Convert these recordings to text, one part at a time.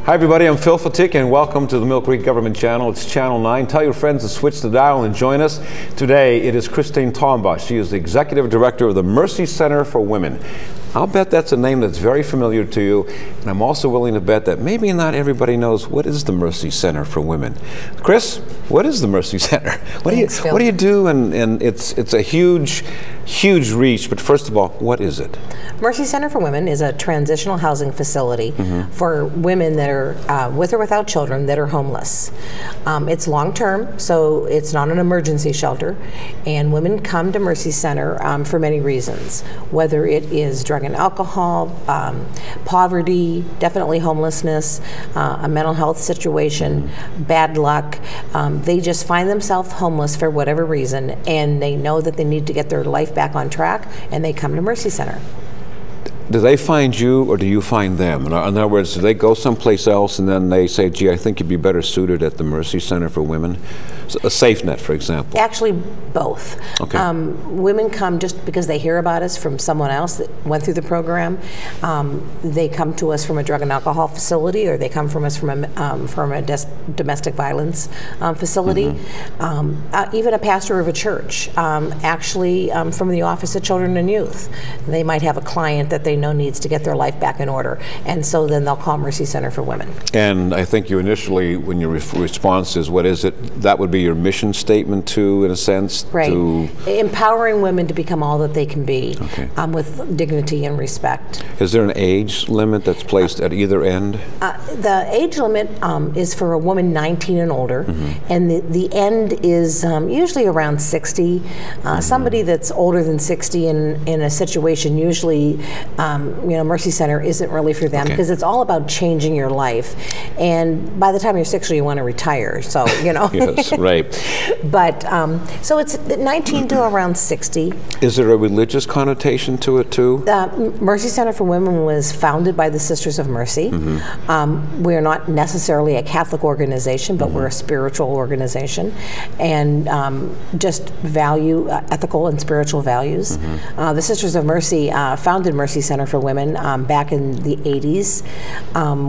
Hi everybody, I'm Phil Fatik and welcome to the Millcreek Government Channel. It's Channel 9. Tell your friends to switch the dial and join us. Today it is Christine Tombaugh. She is the Executive Director of the Mercy Center for Women. I'll bet that's a name that's very familiar to you, and I'm also willing to bet that maybe not everybody knows what is the Mercy Center for Women. Chris, what is the Mercy Center? What do you do? And it's a huge reach, but first of all, what is it? Mercy Center for Women is a transitional housing facility for women that are with or without children that are homeless. It's long-term, so it's not an emergency shelter, and women come to Mercy Center for many reasons, whether it is drug and alcohol, poverty, definitely homelessness, a mental health situation, bad luck. They just find themselves homeless for whatever reason, and they know that they need to get their life back on track, and they come to Mercy Center. Do they find you or do you find them? In other words, do they go someplace else and then they say, gee, I think you'd be better suited at the Mercy Center for Women? So a safe net, for example. Actually, both. Okay. Women come just because they hear about us from someone else that went through the program. They come to us from a drug and alcohol facility, or they come from us from a domestic violence facility. Even a pastor of a church, actually from the Office of Children and Youth. They might have a client that they know needs to get their life back in order, and so then they'll call Mercy Center for Women. And I think you initially, when your response is, what is it, that would be your mission statement too, in a sense? Right. Empowering women to become all that they can be, with dignity and respect. Is there an age limit that's placed at either end? The age limit is for a woman 19 and older, and the end is usually around 60. Somebody that's older than 60 in a situation, usually Mercy Center isn't really for them, because it's all about changing your life. And by the time you're 60, you want to retire. So, Yes, right. But, so it's 19 to around 60. Is there a religious connotation to it too? Mercy Center for Women was founded by the Sisters of Mercy. We're not necessarily a Catholic organization, but we're a spiritual organization, and just value ethical and spiritual values. The Sisters of Mercy founded Mercy Center for Women back in the 80s,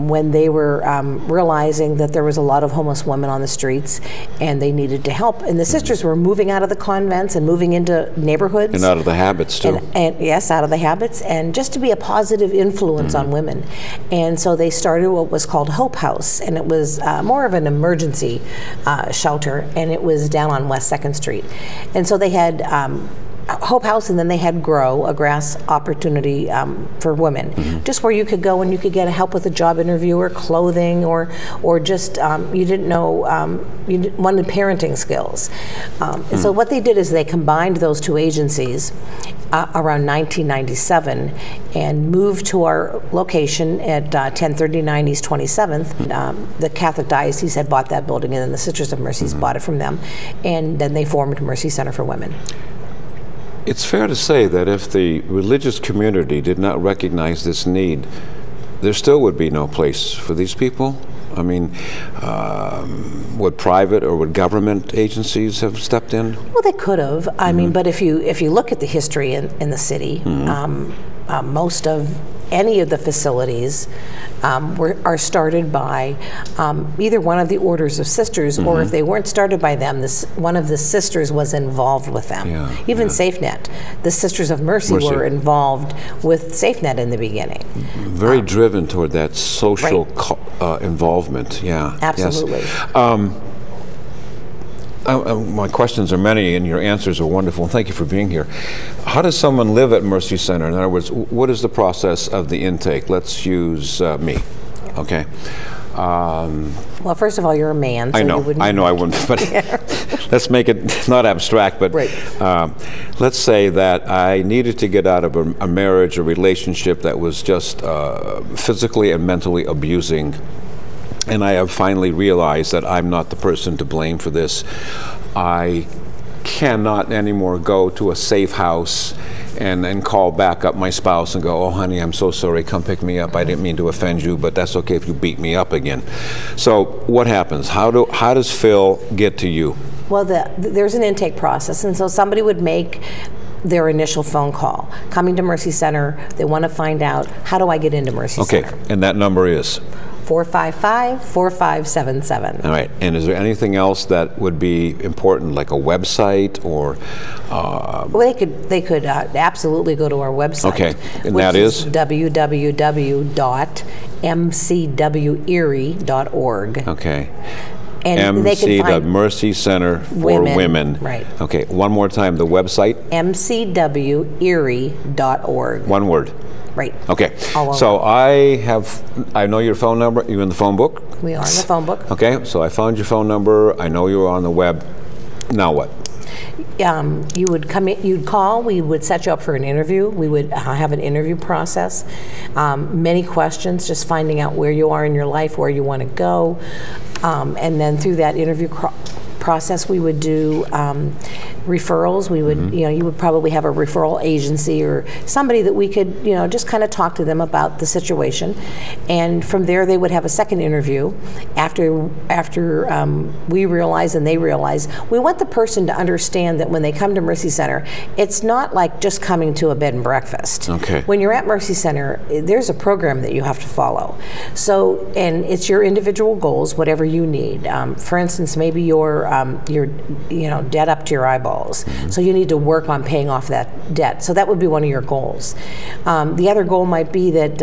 when they were realizing that there was a lot of homeless women on the streets and they needed to help. And the sisters were moving out of the convents and moving into neighborhoods. And out of the habits too. And yes, out of the habits, and just to be a positive influence on women. And so they started what was called Hope House, and it was more of an emergency shelter, and it was down on West 2nd Street. And so they had Hope House, and then they had Grow, a grass opportunity for women, just where you could go and you could get help with a job interview or clothing, or just you didn't know, you wanted parenting skills. And so what they did is they combined those two agencies around 1997 and moved to our location at 1039 East 27th. The Catholic Diocese had bought that building, and then the Sisters of Mercy bought it from them, and then they formed Mercy Center for Women. It's fair to say that if the religious community did not recognize this need, there still would be no place for these people? I mean, would private or would government agencies have stepped in? Well, they could have. I mean, but if you look at the history in the city, most of any of the facilities are started by either one of the orders of sisters, or if they weren't started by them, one of the sisters was involved with them. Even SafeNet, the Sisters of Mercy were involved with SafeNet in the beginning. Very driven toward that social involvement. Yeah, absolutely. Yes. My questions are many, and your answers are wonderful. Thank you for being here. How does someone live at Mercy Center? In other words, what is the process of the intake? Let's use me. Okay. Well, first of all, you're a man, so I know, you wouldn't. I know I wouldn't, but let's make it not abstract. But let's say that I needed to get out of a marriage, a relationship that was just physically and mentally abusing. And I have finally realized that I'm not the person to blame for this. I cannot anymore go to a safe house and call back up my spouse and go, oh honey, I'm so sorry, come pick me up. I didn't mean to offend you, but that's okay if you beat me up again. So what happens? How does Phil get to you? Well, there's an intake process, and so somebody would make their initial phone call. Coming to Mercy Center, they want to find out, how do I get into Mercy Center? Okay, and that number is? 455-4577. All right. And is there anything else that would be important, like a website or? Well, they could absolutely go to our website. Okay. And which that is www.mcwerie.org. Okay. And they can find Mercy Center for Women. Right. Okay. One more time. The website. mcwerie.org. One word. Right. Okay. So I know your phone number. You're in the phone book? We are in the phone book. Okay. So I found your phone number. I know you're on the web. Now what? You would come in, you'd call, we would set you up for an interview. We would have an interview process. Many questions, just finding out where you are in your life, where you want to go. And then through that interview process, we would do referrals. We would, you would probably have a referral agency or somebody that we could, just kind of talk to them about the situation. And from there, they would have a second interview after we realize and they realize. We want the person to understand that when they come to Mercy Center, it's not like just coming to a bed and breakfast. Okay. When you're at Mercy Center, there's a program that you have to follow. So, and it's your individual goals, whatever you need. For instance, maybe you're debt up to your eyeballs. So you need to work on paying off that debt. So that would be one of your goals. The other goal might be that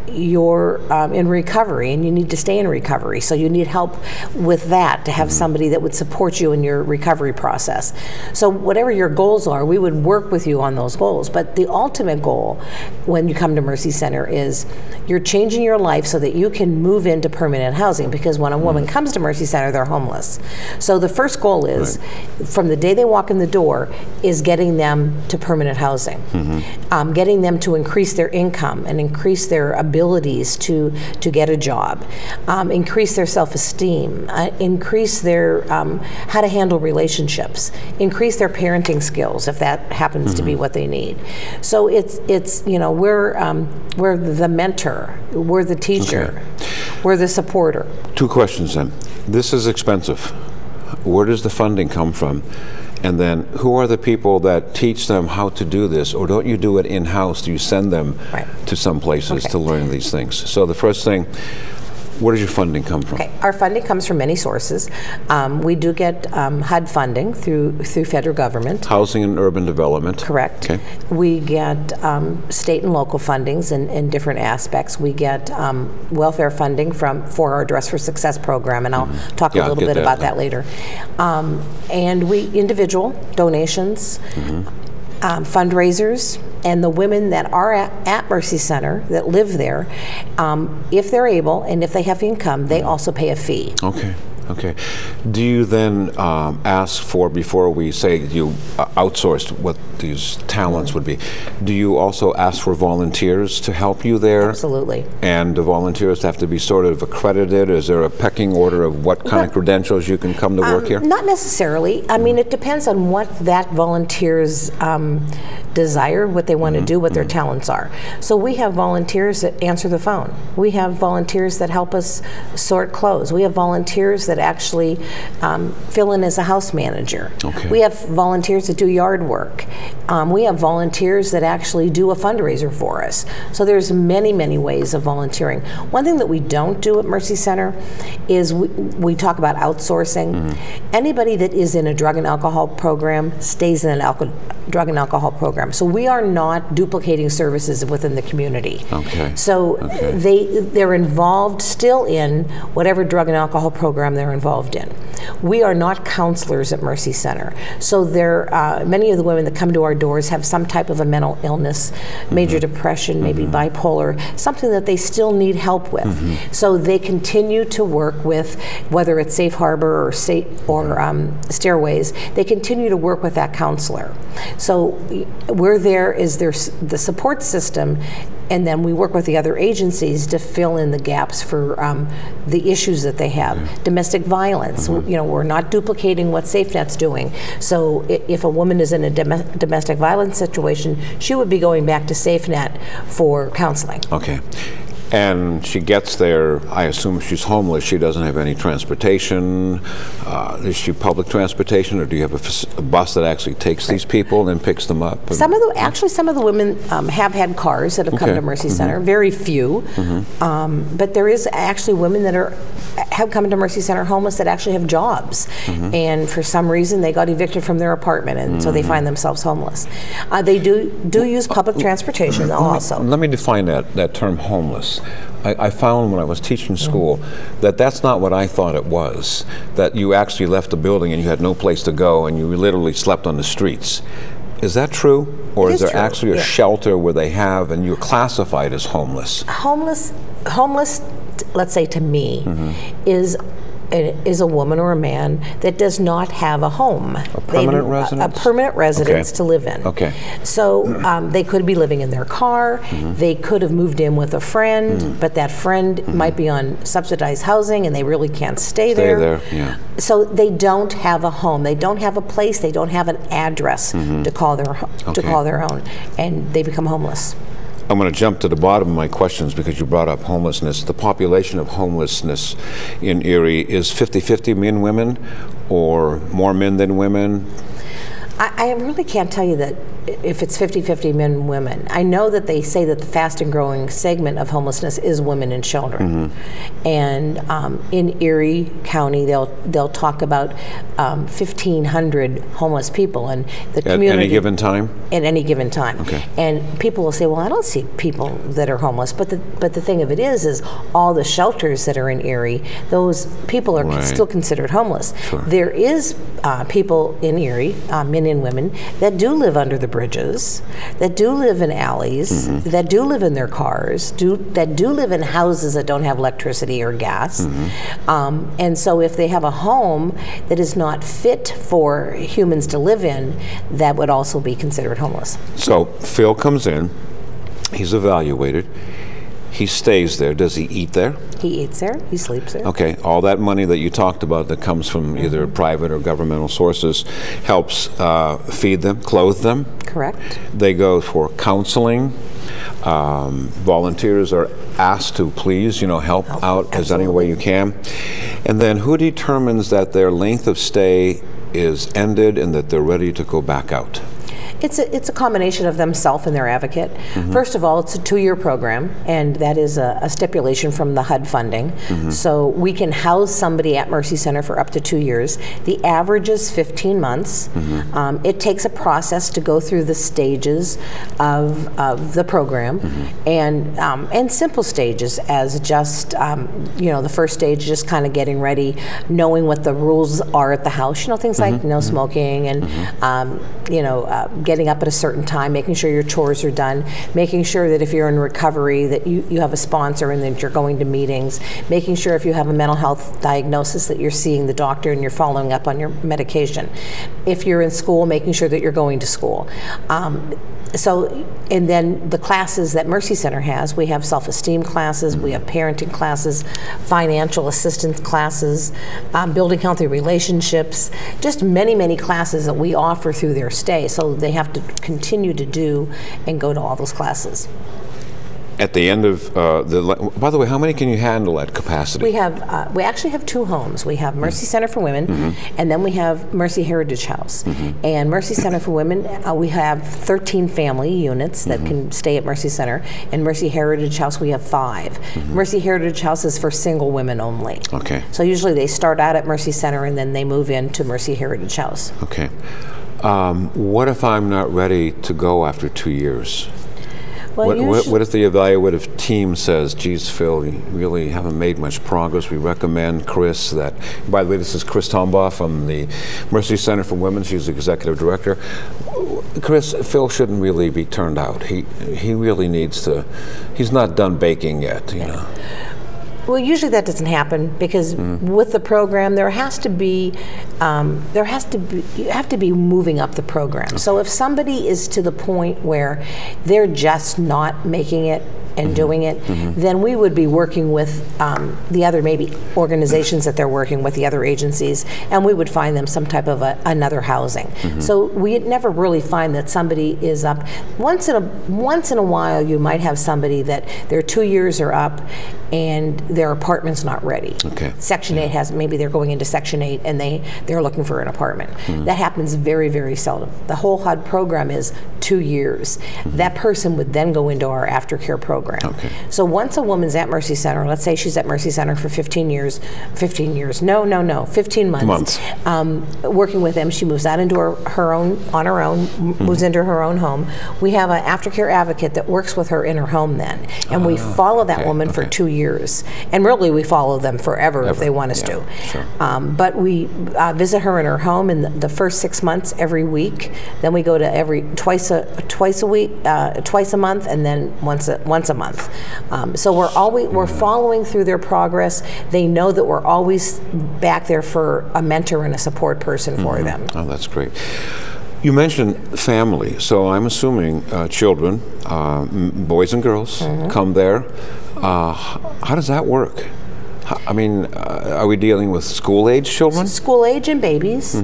you're in recovery and you need to stay in recovery. So you need help with that, to have somebody that would support you in your recovery process. So whatever your goals are, we would work with you on those goals. But the ultimate goal when you come to Mercy Center is you're changing your life so that you can move into permanent housing, because when a woman comes to Mercy Center, they're homeless. So the first goal is, from the day they walk in the door, is getting them to permanent housing, getting them to increase their income and increase their abilities to get a job, increase their self-esteem, increase their how to handle relationships, increase their parenting skills if that happens to be what they need. So it's we're the mentor, we're the teacher, we're the supporter. Two questions then. This is expensive. Where does the funding come from? And then who are the people that teach them how to do this? Or don't you do it in-house? Do you send them to some places to learn these things? So the first thing, where does your funding come from? Okay, our funding comes from many sources. We do get HUD funding through federal government. Housing and Urban Development. Correct. Okay. We get state and local fundings in different aspects. We get welfare funding for our Dress for Success program, and I'll talk a little bit about that later. And we individual donations, fundraisers, and the women that are at Mercy Center that live there, if they're able and if they have income, they also pay a fee. Okay. Okay. Do you then ask for, before we say you outsourced what these talents would be, do you also ask for volunteers to help you there? Absolutely. And the volunteers have to be sort of accredited? Is there a pecking order of what kind of credentials you can come to work here? Not necessarily. I mean, it depends on what that volunteer's desire, what they want to do, what their talents are. So we have volunteers that answer the phone. We have volunteers that help us sort clothes. We have volunteers that actually fill in as a house manager. Okay. We have volunteers that do yard work. We have volunteers that actually do a fundraiser for us. So there's many, many ways of volunteering. One thing that we don't do at Mercy Center is we talk about outsourcing. Anybody that is in a drug and alcohol program stays in an drug and alcohol program. So we are not duplicating services within the community. Okay. So they're involved still in whatever drug and alcohol program they're involved in. We are not counselors at Mercy Center. So many of the women that come to our doors have some type of a mental illness, major depression, maybe bipolar, something that they still need help with. So they continue to work with, whether it's Safe Harbor or Stairways, they continue to work with that counselor. So we're there as the support system, and then we work with the other agencies to fill in the gaps for the issues that they have. Domestic violence, we're not duplicating what SafeNet's doing. So if a woman is in a domestic violence situation, she would be going back to SafeNet for counseling. Okay. And she gets there, I assume she's homeless, she doesn't have any transportation. Is she public transportation, or do you have a bus that actually takes these people and picks them up? Some of the women have had cars that have come to Mercy Center, very few. But there is actually women that have come to Mercy Center homeless that actually have jobs. And for some reason they got evicted from their apartment, and so they find themselves homeless. They do use public transportation also. Let me define that term homeless. I found when I was teaching school that that's not what I thought it was, that you actually left the building and you had no place to go and you literally slept on the streets. Is that true? Or is there actually a shelter where they have, and you're classified as homeless? Homeless, let's say to me, is a woman or a man that does not have a home. A permanent residence? A permanent residence to live in. Okay. So they could be living in their car, they could have moved in with a friend, but that friend might be on subsidized housing and they really can't stay there. So they don't have a home, they don't have a place, they don't have an address to call their own, and they become homeless. I'm going to jump to the bottom of my questions because you brought up homelessness. The population of homelessness in Erie is 50-50 men, women, or more men than women? I really can't tell you that if it's 50-50 men and women. I know that they say that the fast and growing segment of homelessness is women and children. And in Erie County, they'll talk about 1,500 homeless people, and the community. At any given time? At any given time. Okay. And people will say, well, I don't see people that are homeless, but the thing of it is all the shelters that are in Erie, those people are still considered homeless. There is people in Erie, men and women, that do live under the bridges, that do live in alleys, that do live in their cars, that do live in houses that don't have electricity or gas. And so if they have a home that is not fit for humans to live in, that would also be considered homeless. So Phil comes in, he's evaluated, he stays there. Does he eat there? He eats there, he sleeps there. Okay, all that money that you talked about that comes from either private or governmental sources helps feed them, clothe them. Correct. They go for counseling. Volunteers are asked to please, help out as any way you can. And then who determines that their length of stay is ended and that they're ready to go back out? It's a combination of themselves and their advocate. First of all, it's a 2-year program, and that is a stipulation from the HUD funding. So we can house somebody at Mercy Center for up to 2 years. The average is 15 months. It takes a process to go through the stages of the program, and simple stages as just the first stage, just kind of getting ready, knowing what the rules are at the house. Things like no smoking and getting up at a certain time, making sure your chores are done, making sure that if you're in recovery that you have a sponsor and that you're going to meetings, making sure if you have a mental health diagnosis that you're seeing the doctor and you're following up on your medication. If you're in school, making sure that you're going to school. And then the classes that Mercy Center has, we have self-esteem classes, we have parenting classes, financial assistance classes, building healthy relationships, just many, many classes that we offer through their stay. So they have to continue to do and go to all those classes. At the end of by the way, how many can you handle at capacity? We actually have 2 homes. We have Mercy Center for Women, and then we have Mercy Heritage House. And Mercy Center for Women, we have 13 family units that can stay at Mercy Center. And Mercy Heritage House, we have 5. Mercy Heritage House is for single women only. Okay. So usually they start out at Mercy Center and then they move into Mercy Heritage House. Okay. What if I'm not ready to go after 2 years? What if the evaluative team says, geez, Phil, you really haven't made much progress. We recommend Chris that, by the way, this is Chris Tombaugh from the Mercy Center for Women. She's the executive director. Phil shouldn't really be turned out. He really needs to, he's not done baking yet, Well, usually that doesn't happen because with the program, you have to be moving up the program. So if somebody is to the point where they're just not making it and doing it, then we would be working with the other maybe organizations that they're working with, the other agencies, and we would find them some type of another housing. So we never really find that somebody is up. Once in a while, you might have somebody that their 2 years are up and their apartment's not ready. Okay. Section 8 has, maybe they're going into Section 8 and they're looking for an apartment. That happens very, very seldom. The whole HUD program is 2 years. That person would then go into our aftercare program. Okay. So once a woman's at Mercy Center, let's say she's at Mercy Center for 15 years, 15 months. Working with them, she moves out into her own, moves into her own home. We have an aftercare advocate that works with her in her home then, and we follow that woman for 2 years. And really, we follow them forever if they want us to. Sure. But we visit her in her home in the first 6 months every week. Then we go to twice a week, twice a month, and then once a month. So we're following through their progress. They know that we're always back there for a mentor and a support person for them. Oh, that's great. You mentioned family, so I'm assuming children, boys and girls, come there. How does that work? I mean, are we dealing with school-age children? School-age and babies.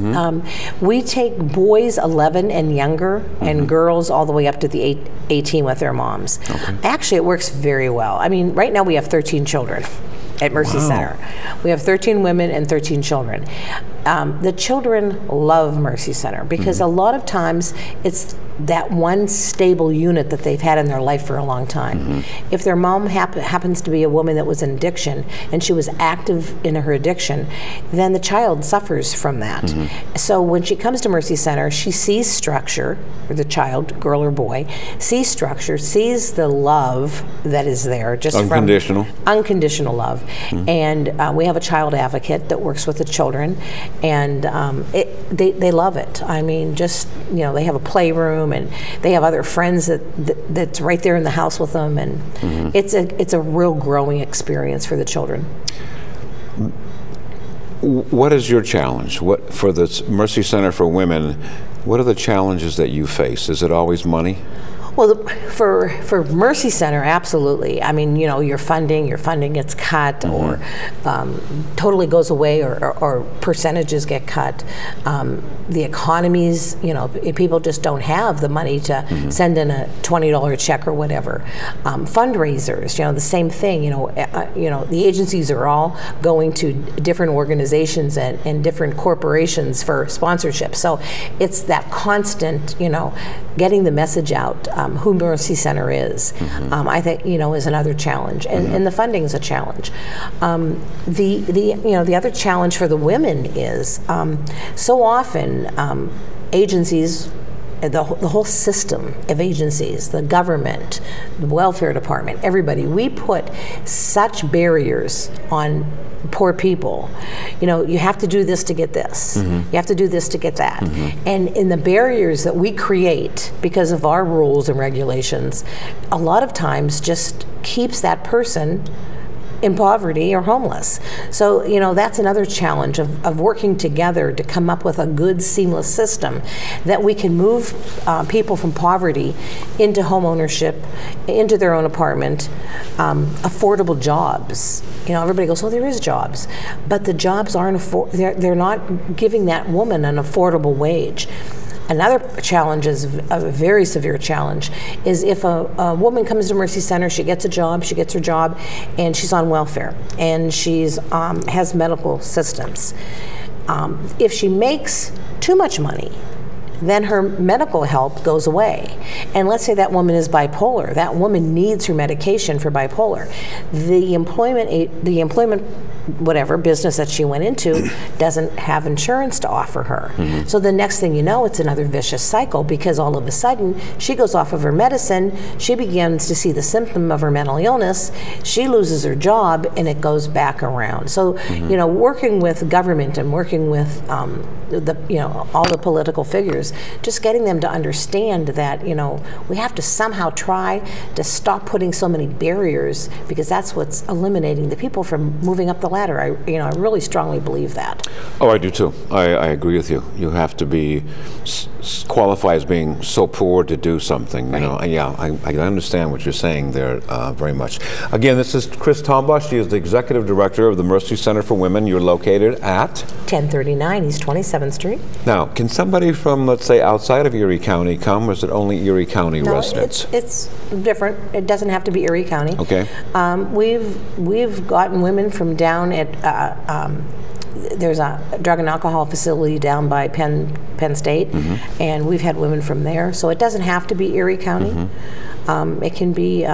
We take boys 11 and younger, and girls all the way up to the 18 with their moms. Okay. Actually, it works very well. I mean, right now we have 13 children at Mercy Center. We have 13 women and 13 children. The children love Mercy Center because a lot of times it's that one stable unit that they've had in their life for a long time. If their mom happens to be a woman that was in addiction and she was active in her addiction, then the child suffers from that. So when she comes to Mercy Center, she sees structure, or the child, girl or boy, sees structure, sees the love that is there, just unconditional love. And we have a child advocate that works with the children, and they love it. I mean, just, they have a playroom, and they have other friends that's right there in the house with them, and it's a real growing experience for the children. What is your challenge? What for the Mercy Center for Women? What are the challenges that you face? Is it always money? Well, for Mercy Center, absolutely. I mean, your funding gets cut, or totally goes away, or percentages get cut. The economies, people just don't have the money to send in a $20 check or whatever. Fundraisers, the same thing. The agencies are all going to different organizations and different corporations for sponsorship. So it's that constant, getting the message out. Who Mercy Center is, I think, is another challenge, and the funding is a challenge. The other challenge for the women is so often agencies, the whole system of agencies, the government, the welfare department, everybody, we put such barriers on poor people. You have to do this to get this. You have to do this to get that. And in the barriers that we create because of our rules and regulations, a lot of times just keeps that person in poverty or homeless. So, that's another challenge of working together to come up with a good, seamless system that we can move people from poverty into home ownership, into their own apartment, affordable jobs. Everybody goes, well, there is jobs, but the jobs aren't they're not giving that woman an affordable wage. Another challenge, is a very severe challenge, is if a woman comes to Mercy Center, she gets her job, and she's on welfare, and she's has medical assistance. If she makes too much money, then her medical help goes away. And let's say that woman is bipolar. That woman needs her medication for bipolar. The employment whatever business that she went into doesn't have insurance to offer her. So the next thing you know, it's another vicious cycle, because all of a sudden she goes off of her medicine, she begins to see the symptom of her mental illness, she loses her job, and it goes back around. So working with government and working with all the political figures barriers, just getting them to understand that, you know, we have to somehow try to stop putting so many barriers, because that's what's eliminating the people from moving up the ladder. I really strongly believe that. Oh, I do too. I agree with you. You have to be qualified as being so poor to do something. You know, yeah, I understand what you're saying there very much. Again, this is Chris Tombaugh. She is the executive director of the Mercy Center for Women. You're located at 1039 East 27th Street. Now, can somebody from, let's say, outside of Erie County come, or is it only Erie County residents? It's different. It doesn't have to be Erie County. Okay. We've gotten women from down at there's a drug and alcohol facility down by Penn State, and we've had women from there. So it doesn't have to be Erie County. It can be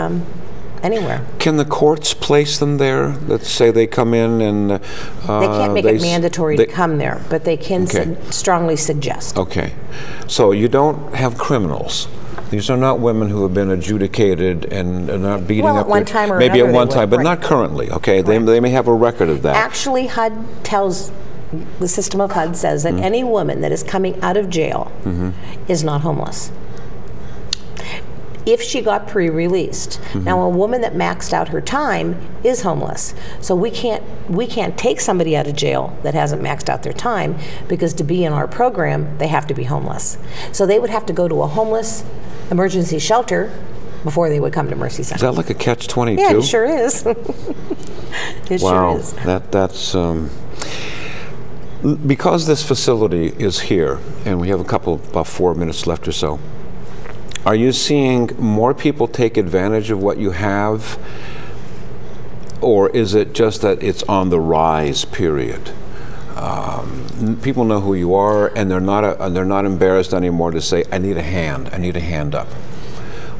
anywhere. Can the courts place them there? Let's say they come in and they can't make it mandatory to come there, but they can strongly suggest. Okay, so you don't have criminals. These are not women who have been adjudicated and are not beating up. At one time or maybe another at one time, but not currently. Okay, they may have a record of that. Actually, HUD tells. The system of HUD says that any woman that is coming out of jail is not homeless. If she got pre-released. Now, a woman that maxed out her time is homeless. So we can't take somebody out of jail that hasn't maxed out their time, because to be in our program, they have to be homeless. So they would have to go to a homeless emergency shelter before they would come to Mercy Center. Is that like a catch-22? Yeah, it sure is. It sure is. That's because this facility is here, and we have about 4 minutes left or so. Are you seeing more people take advantage of what you have, or is it just that it's on the rise, period? People know who you are, and they're not embarrassed anymore to say, I need a hand up.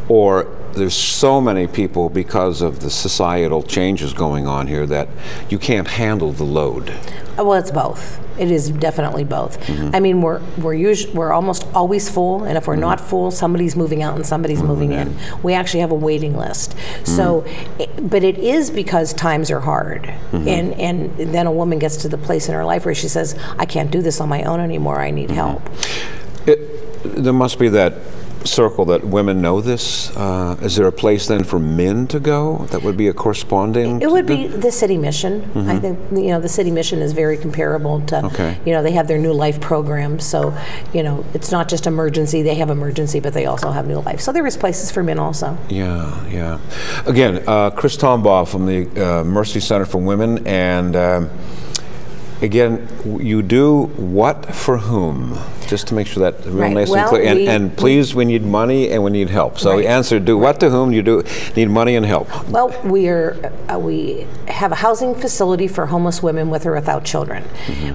Or there's so many people, because of the societal changes going on here, that you can't handle the load. Well, it's both. It is definitely both. I mean, we're almost always full, and if we're not full, somebody's moving out and somebody's moving in. We actually have a waiting list. So, but it is because times are hard, and then a woman gets to the place in her life where she says, I can't do this on my own anymore, I need help. There must be that circle that women know this. Is there a place then for men to go that would be a corresponding? It would be the city mission. I think the city mission is very comparable to they have their New Life program. So it's not just emergency. They have emergency, but they also have New Life. So there is places for men also. Yeah. Again, Chris Tombaugh from the Mercy Center for Women, and again, you do what for whom? Just to make sure that real nice and clear. And please, we need money and we need help. So the answer, do what to whom? You do need money and help. Well, we have a housing facility for homeless women with or without children.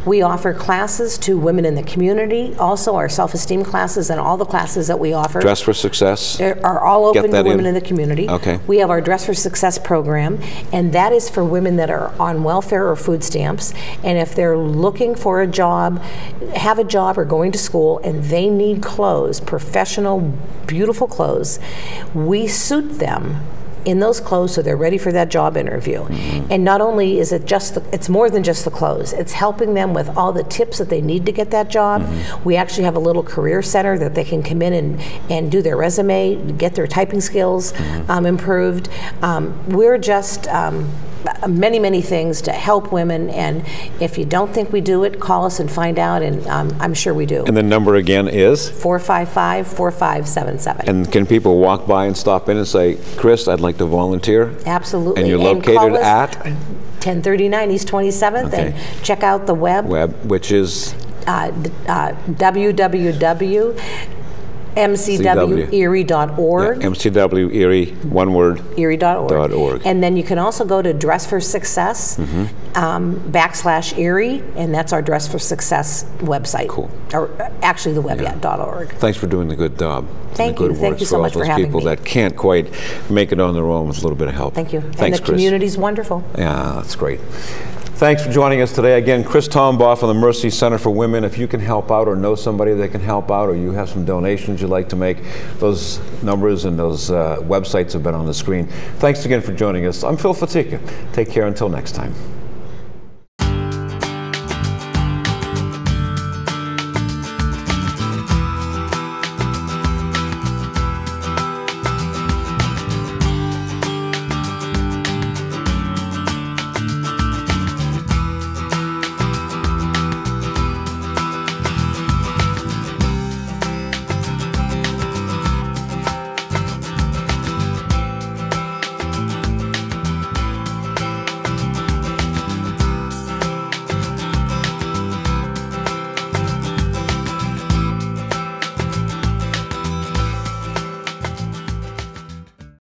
We offer classes to women in the community, also our self-esteem classes, and all the classes that we offer. Dress for Success? Are all open to women in the community. Okay. We have our Dress for Success program, and that is for women that are on welfare or food stamps. And if they're looking for a job, have a job, or going to school, and they need clothes, professional, beautiful clothes, we suit them in those clothes so they're ready for that job interview. And not only is it it's more than just the clothes, it's helping them with all the tips that they need to get that job. We actually have a little career center that they can come in and do their resume, get their typing skills improved. We're just many things to help women, and if you don't think we do it, call us and find out, and I'm sure we do. And the number again is? 455-4577. And can people walk by and stop in and say, Chris, I'd like to volunteer? Absolutely. And you're located at? 1039 East 27th, and check out the web. Which is? www.mcwerie.org. MCW Erie, one word. Erie.org. And then you can also go to Dress for Success /Erie, and that's our Dress for Success website. Cool. Or actually the web, .org. Thanks for doing the good job. Thank you. Thank you so much for having me. People that can't quite make it on their own with a little bit of help. Thank you. Thanks, and the Chris. community's wonderful. Yeah, that's great. Thanks for joining us today. Again, Chris Tombaugh from the Mercy Center for Women. If you can help out or know somebody that can help out, or you have some donations you'd like to make, those numbers and those websites have been on the screen. Thanks again for joining us. I'm Phil Fatika. Take care until next time.